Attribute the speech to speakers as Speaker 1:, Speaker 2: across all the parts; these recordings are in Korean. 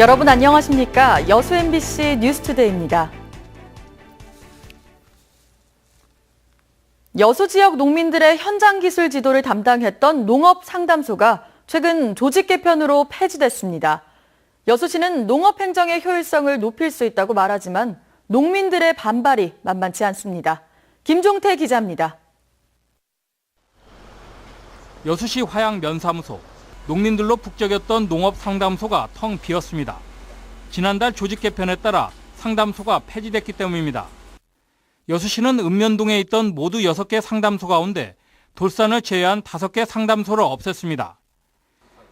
Speaker 1: 여러분 안녕하십니까? 여수 MBC 뉴스투데이입니다. 여수 지역 농민들의 현장 기술 지도를 담당했던 농업 상담소가 최근 조직 개편으로 폐지됐습니다. 여수시는 농업 행정의 효율성을 높일 수 있다고 말하지만 농민들의 반발이 만만치 않습니다. 김종태 기자입니다.
Speaker 2: 여수시 화양 면사무소. 농민들로 북적였던 농업 상담소가 텅 비었습니다. 지난달 조직 개편에 따라 상담소가 폐지됐기 때문입니다. 여수시는 읍면동에 있던 모두 6개 상담소 가운데 돌산을 제외한 5개 상담소를 없앴습니다.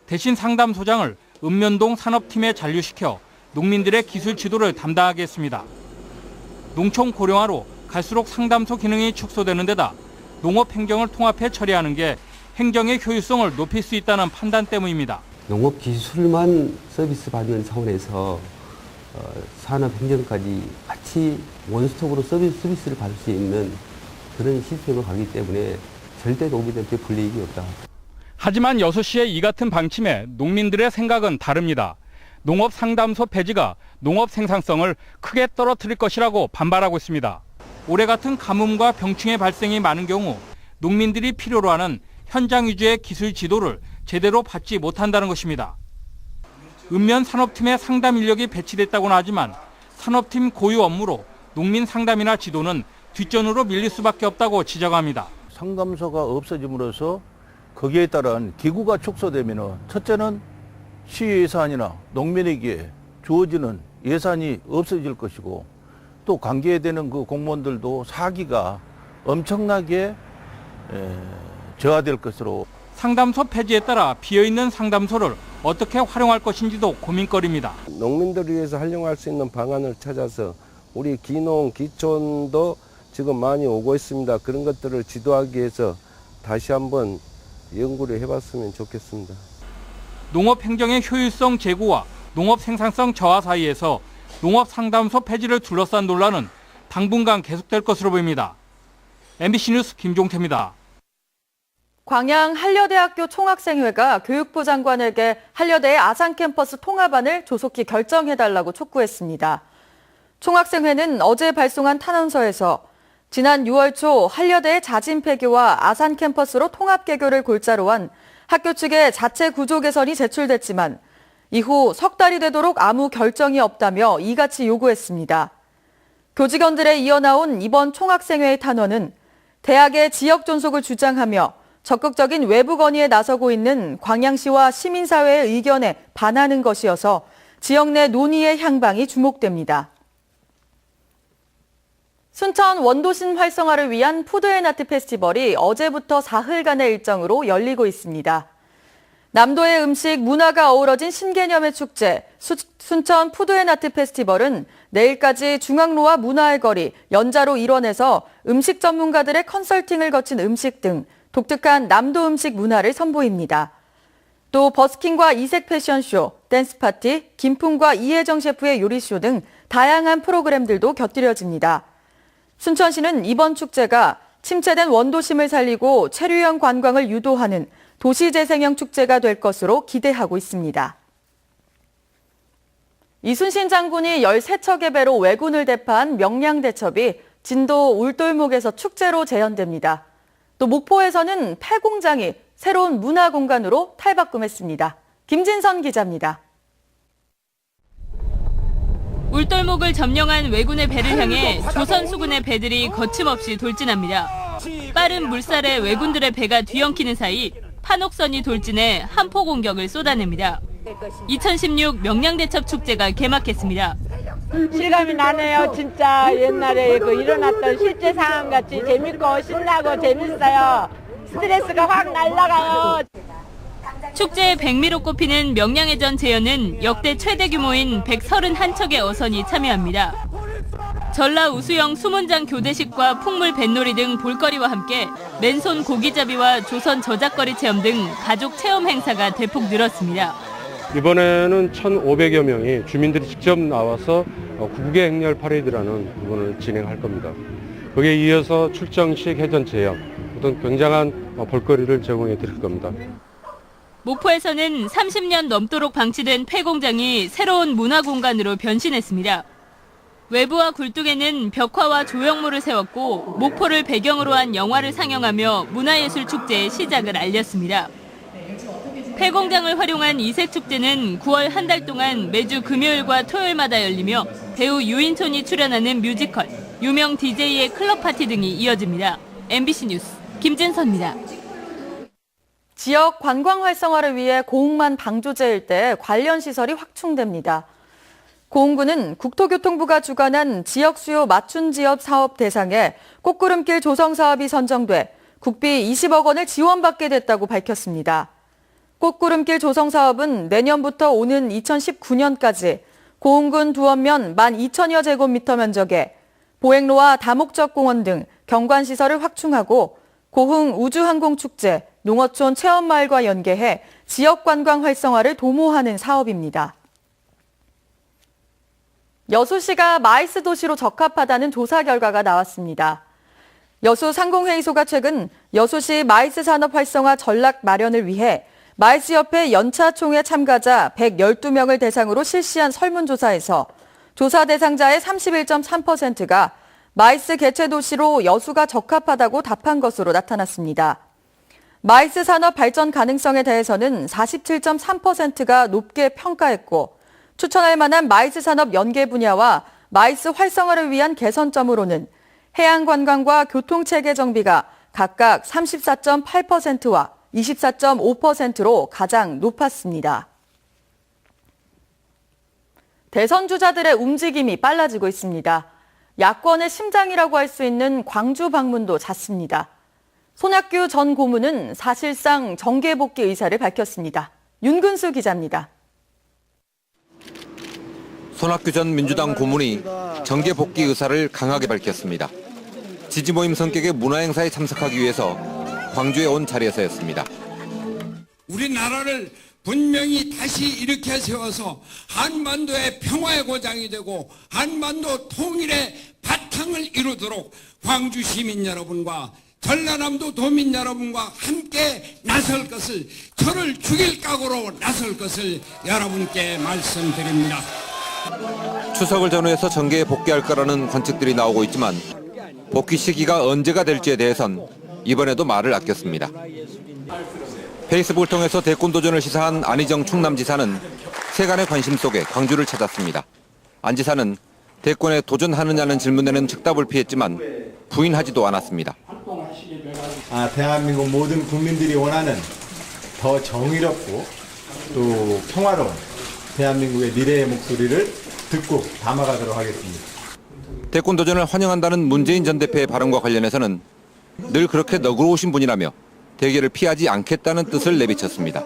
Speaker 2: 대신 상담소장을 읍면동 산업팀에 잔류시켜 농민들의 기술 지도를 담당하게 했습니다. 농촌 고령화로 갈수록 상담소 기능이 축소되는 데다 농업 행정을 통합해 처리하는 게 행정의 효율성을 높일 수 있다는 판단 때문입니다.
Speaker 3: 농업 기술만 서비스 받는 차원에서 산업 행정까지 같이 원스톱으로 서비스를 받을 수 있는 그런 시스템을 가기 때문에 절대 농민들한테 불이익이 없다.
Speaker 2: 하지만 여수시의 이 같은 방침에 농민들의 생각은 다릅니다. 농업 상담소 폐지가 농업 생산성을 크게 떨어뜨릴 것이라고 반발하고 있습니다. 올해 같은 가뭄과 병충해 발생이 많은 경우 농민들이 필요로 하는 현장 위주의 기술 지도를 제대로 받지 못한다는 것입니다. 읍면 산업팀의 상담 인력이 배치됐다고는 하지만 산업팀 고유 업무로 농민 상담이나 지도는 뒷전으로 밀릴 수밖에 없다고 지적합니다.
Speaker 4: 상담소가 없어짐으로써 거기에 따른 기구가 축소되면 첫째는 시 예산이나 농민에게 주어지는 예산이 없어질 것이고 또 관계되는 그 공무원들도 사기가 엄청나게 저하될 것으로.
Speaker 2: 상담소 폐지에 따라 비어있는 상담소를 어떻게 활용할 것인지도 고민거리입니다.
Speaker 5: 농민들을 위해서 활용할 수 있는 방안을 찾아서 우리 기농, 기촌도 지금 많이 오고 있습니다. 그런 것들을 지도하기 위해서 다시 한번 연구를 해봤으면 좋겠습니다.
Speaker 2: 농업 행정의 효율성 제고와 농업 생산성 저하 사이에서 농업 상담소 폐지를 둘러싼 논란은 당분간 계속될 것으로 보입니다. MBC 뉴스 김종태입니다.
Speaker 1: 광양 한려대학교 총학생회가 교육부 장관에게 한려대의 아산캠퍼스 통합안을 조속히 결정해달라고 촉구했습니다. 총학생회는 어제 발송한 탄원서에서 지난 6월 초 한려대의 자진 폐교와 아산 캠퍼스로 통합 개교를 골자로 한 학교 측의 자체 구조 개선이 제출됐지만 이후 석 달이 되도록 아무 결정이 없다며 이같이 요구했습니다. 교직원들의 이어나온 이번 총학생회의 탄원은 대학의 지역 존속을 주장하며 적극적인 외부 건의에 나서고 있는 광양시와 시민사회의 의견에 반하는 것이어서 지역 내 논의의 향방이 주목됩니다. 순천 원도심 활성화를 위한 푸드앤아트 페스티벌이 어제부터 사흘간의 일정으로 열리고 있습니다. 남도의 음식, 문화가 어우러진 신개념의 축제, 순천 푸드앤아트 페스티벌은 내일까지 중앙로와 문화의 거리, 연자로 일원에서 음식 전문가들의 컨설팅을 거친 음식 등 독특한 남도 음식 문화를 선보입니다. 또 버스킹과 이색 패션쇼, 댄스 파티, 김풍과 이혜정 셰프의 요리쇼 등 다양한 프로그램들도 곁들여집니다. 순천시는 이번 축제가 침체된 원도심을 살리고 체류형 관광을 유도하는 도시재생형 축제가 될 것으로 기대하고 있습니다. 이순신 장군이 13척의 배로 왜군을 대파한 명량대첩이 진도 울돌목에서 축제로 재현됩니다. 또 목포에서는 폐공장이 새로운 문화공간으로 탈바꿈했습니다. 김진선 기자입니다.
Speaker 6: 울돌목을 점령한 왜군의 배를 향해 조선 수군의 배들이 거침없이 돌진합니다. 빠른 물살에 왜군들의 배가 뒤엉키는 사이 판옥선이 돌진해 한포 공격을 쏟아냅니다. 2016 명량대첩 축제가 개막했습니다.
Speaker 7: 실감이 나네요. 진짜 옛날에 일어났던 실제 상황 같이 재밌고 신나고 재밌어요. 스트레스가 확 날아가요.
Speaker 6: 축제의 백미로 꼽히는 명량해전 재현은 역대 최대 규모인 131척의 어선이 참여합니다. 전라 우수영 수문장 교대식과 풍물 뱃놀이 등 볼거리와 함께 맨손 고기잡이와 조선 저작거리 체험 등 가족 체험 행사가 대폭 늘었습니다.
Speaker 8: 이번에는 1,500여 명이 주민들이 직접 나와서 국외 행렬 파레이드라는 부분을 진행할 겁니다. 거기에 이어서 출정식 해전 체험, 어떤 굉장한 볼거리를 제공해 드릴 겁니다.
Speaker 6: 목포에서는 30년 넘도록 방치된 폐공장이 새로운 문화공간으로 변신했습니다. 외부와 굴뚝에는 벽화와 조형물을 세웠고 목포를 배경으로 한 영화를 상영하며 문화예술 축제의 시작을 알렸습니다. 폐공장을 활용한 이색축제는 9월 한 달 동안 매주 금요일과 토요일마다 열리며 배우 유인촌이 출연하는 뮤지컬, 유명 DJ의 클럽 파티 등이 이어집니다. MBC 뉴스 김진선입니다.
Speaker 1: 지역 관광 활성화를 위해 고흥만 방조제 일대에 관련 시설이 확충됩니다. 고흥군은 국토교통부가 주관한 지역 수요 맞춤 지역 사업 대상에 꽃구름길 조성 사업이 선정돼 국비 20억 원을 지원받게 됐다고 밝혔습니다. 꽃구름길 조성 사업은 내년부터 오는 2019년까지 고흥군 두원면 12,000여 제곱미터 면적에 보행로와 다목적 공원 등 경관시설을 확충하고 고흥 우주항공축제, 농어촌 체험마을과 연계해 지역관광 활성화를 도모하는 사업입니다. 여수시가 마이스 도시로 적합하다는 조사 결과가 나왔습니다. 여수 상공회의소가 최근 여수시 마이스 산업 활성화 전략 마련을 위해 마이스협회 연차총회 참가자 112명을 대상으로 실시한 설문조사에서 조사 대상자의 31.3%가 마이스 개최 도시로 여수가 적합하다고 답한 것으로 나타났습니다. 마이스 산업 발전 가능성에 대해서는 47.3%가 높게 평가했고 추천할 만한 마이스 산업 연계 분야와 마이스 활성화를 위한 개선점으로는 해양관광과 교통체계 정비가 각각 34.8%와 24.5%로 가장 높았습니다. 대선 주자들의 움직임이 빨라지고 있습니다. 야권의 심장이라고 할 수 있는 광주 방문도 잦습니다. 손학규 전 고문은 사실상 정계 복귀 의사를 밝혔습니다. 윤근수 기자입니다.
Speaker 9: 손학규 전 민주당 고문이 정계 복귀 의사를 강하게 밝혔습니다. 지지 모임 성격의 문화행사에 참석하기 위해서 광주에 온 자리에서였습니다.
Speaker 10: 우리나라를 분명히 다시 일으켜 세워서 한반도의 평화의 고장이 되고 한반도 통일의 바탕을 이루도록 광주 시민 여러분과 전라남도 도민 여러분과 함께 나설 것을, 저를 죽일 각오로 나설 것을 여러분께 말씀드립니다.
Speaker 9: 추석을 전후해서 정계에 복귀할 거라는 관측들이 나오고 있지만 복귀 시기가 언제가 될지에 대해선 이번에도 말을 아꼈습니다. 페이스북을 통해서 대권 도전을 시사한 안희정 충남지사는 세간의 관심 속에 광주를 찾았습니다. 안 지사는 대권에 도전하느냐는 질문에는 즉답을 피했지만 부인하지도 않았습니다.
Speaker 11: 대한민국 모든 국민들이 원하는 더 정의롭고 또 평화로운 대한민국의 미래의 목소리를 듣고 담아가도록 하겠습니다.
Speaker 9: 대권 도전을 환영한다는 문재인 전 대표의 발언과 관련해서는 늘 그렇게 너그러우신 분이라며 대결을 피하지 않겠다는 뜻을 내비쳤습니다.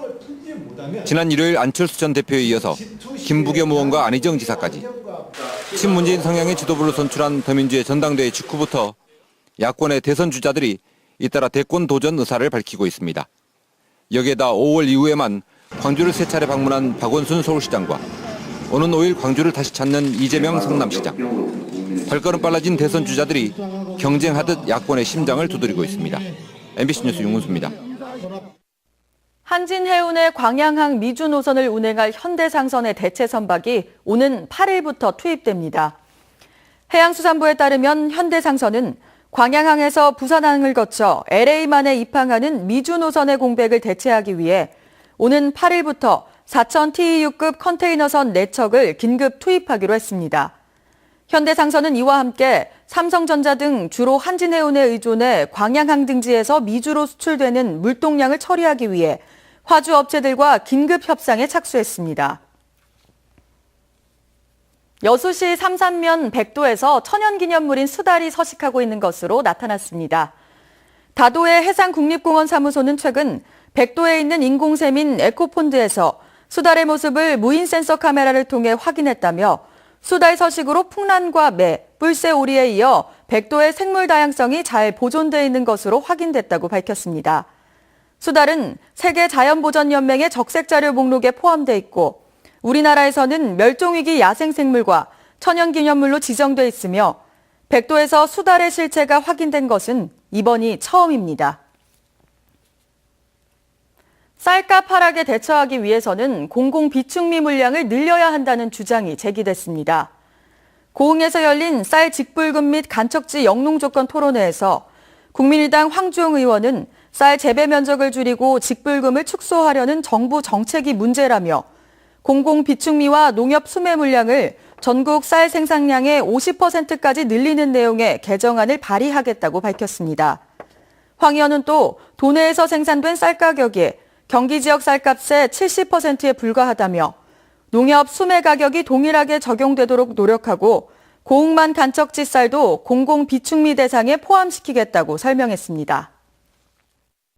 Speaker 9: 지난 일요일 안철수 전 대표에 이어서 김부겸 의원과 안희정 지사까지 친문재인 성향의 지도부를 선출한 더민주의 전당대회 직후부터 야권의 대선 주자들이 잇따라 대권 도전 의사를 밝히고 있습니다. 여기에다 5월 이후에만 광주를 세 차례 방문한 박원순 서울시장과 오는 5일 광주를 다시 찾는 이재명 성남시장. 발걸음 빨라진 대선 주자들이 경쟁하듯 야권의 심장을 두드리고 있습니다. MBC 뉴스 윤근수입니다.
Speaker 1: 한진해운의 광양항 미주 노선을 운행할 현대상선의 대체 선박이 오는 8일부터 투입됩니다. 해양수산부에 따르면 현대상선은 광양항에서 부산항을 거쳐 LA만에 입항하는 미주 노선의 공백을 대체하기 위해 오는 8일부터 4000TEU급 컨테이너선 4척을 긴급 투입하기로 했습니다. 현대상선은 이와 함께 삼성전자 등 주로 한진해운에 의존해 광양항 등지에서 미주로 수출되는 물동량을 처리하기 위해 화주 업체들과 긴급 협상에 착수했습니다. 여수시 삼산면 백도에서 천연기념물인 수달이 서식하고 있는 것으로 나타났습니다. 다도의 해상국립공원 사무소는 최근 백도에 있는 인공샘인 에코폰드에서 수달의 모습을 무인 센서 카메라를 통해 확인했다며 수달 서식으로 풍란과 매, 뿔새 오리에 이어 백도의 생물 다양성이 잘 보존되어 있는 것으로 확인됐다고 밝혔습니다. 수달은 세계자연보전연맹의 적색자료 목록에 포함돼 있고 우리나라에서는 멸종위기 야생생물과 천연기념물로 지정돼 있으며 백도에서 수달의 실체가 확인된 것은 이번이 처음입니다. 쌀값 하락에 대처하기 위해서는 공공비축미 물량을 늘려야 한다는 주장이 제기됐습니다. 고흥에서 열린 쌀 직불금 및 간척지 영농 조건 토론회에서 국민의당 황주영 의원은 쌀 재배 면적을 줄이고 직불금을 축소하려는 정부 정책이 문제라며 공공비축미와 농협 수매 물량을 전국 쌀 생산량의 50%까지 늘리는 내용의 개정안을 발의하겠다고 밝혔습니다. 황 의원은 또 도내에서 생산된 쌀 가격이 경기 지역 쌀값의 70%에 불과하다며 농협 수매 가격이 동일하게 적용되도록 노력하고 고흥만 간척지 쌀도 공공비축미 대상에 포함시키겠다고 설명했습니다.